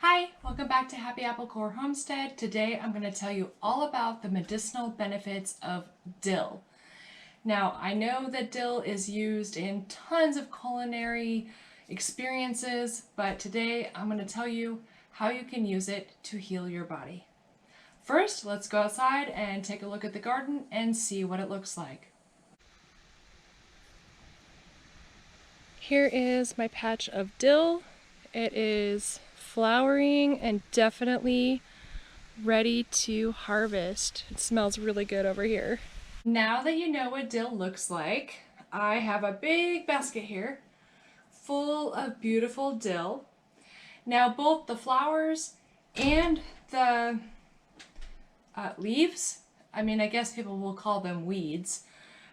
Hi, welcome back to Happy Apple Core Homestead. Today I'm going to tell you all about the medicinal benefits of dill. Now, I know that dill is used in tons of culinary experiences, but today I'm going to tell you how you can use it to heal your body. First, let's go outside and take a look at the garden and see what it looks like. Here is my patch of dill. It is flowering and definitely ready to harvest. It smells really good over here. Now that you know what dill looks like, I have a big basket here full of beautiful dill. Now both the flowers and the leaves, I guess people will call them weeds,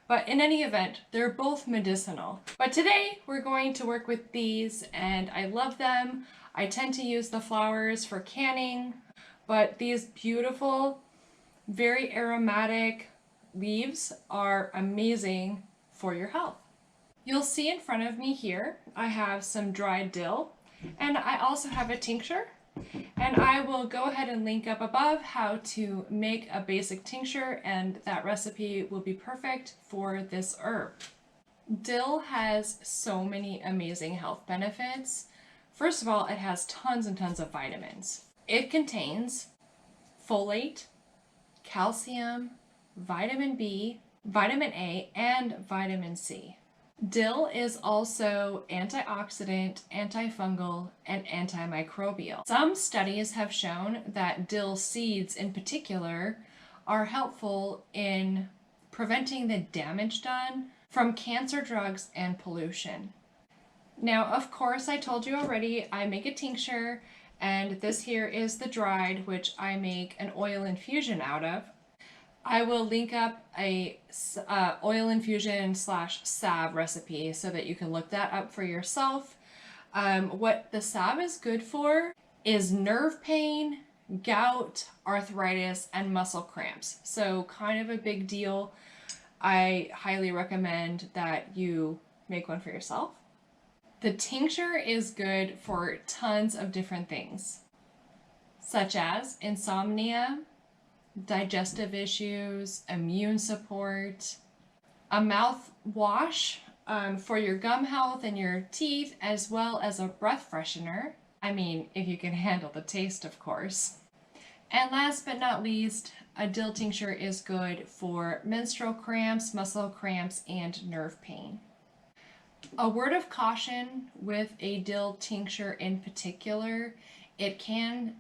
but in any event, they're both medicinal. But today we're going to work with these and I love them. I tend to use the flowers for canning, but these beautiful, very aromatic leaves are amazing for your health. You'll see in front of me here, I have some dried dill and I also have a tincture. And I will go ahead and link up above how to make a basic tincture, and that recipe will be perfect for this herb. Dill has so many amazing health benefits. First of all, it has tons and tons of vitamins. It contains folate, calcium, vitamin B, vitamin A, and vitamin C. Dill is also antioxidant, antifungal, and antimicrobial. Some studies have shown that dill seeds in particular are helpful in preventing the damage done from cancer drugs and pollution. Now, of course, I told you already, I make a tincture, and this here is the dried, which I make an oil infusion out of. I will link up a oil infusion / salve recipe so that you can look that up for yourself. What the salve is good for is nerve pain, gout, arthritis, and muscle cramps. So kind of a big deal. I highly recommend that you make one for yourself. The tincture is good for tons of different things, such as insomnia, digestive issues, immune support, a mouthwash for your gum health and your teeth, as well as a breath freshener. If you can handle the taste, of course. And last but not least, a dill tincture is good for menstrual cramps, muscle cramps, and nerve pain. A word of caution with a dill tincture in particular, it can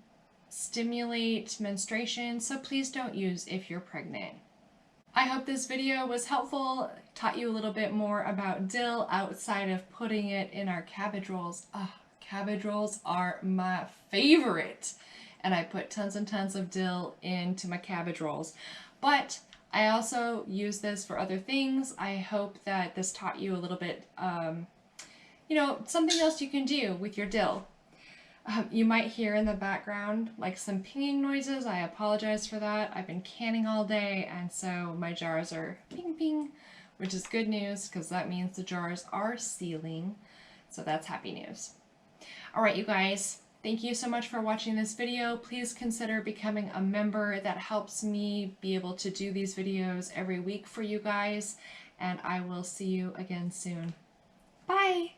stimulate menstruation, so please don't use if you're pregnant. I hope this video was helpful, taught you a little bit more about dill outside of putting it in our cabbage rolls. Cabbage rolls are my favorite, and I put tons and tons of dill into my cabbage rolls. But I also use this for other things. I hope that this taught you a little bit, something else you can do with your dill. You might hear in the background like some pinging noises. I apologize for that. I've been canning all day, and so my jars are ping ping, which is good news because that means the jars are sealing. So that's happy news. All right, you guys, thank you so much for watching this video. Please consider becoming a member. That helps me be able to do these videos every week for you guys, and I will see you again soon. Bye!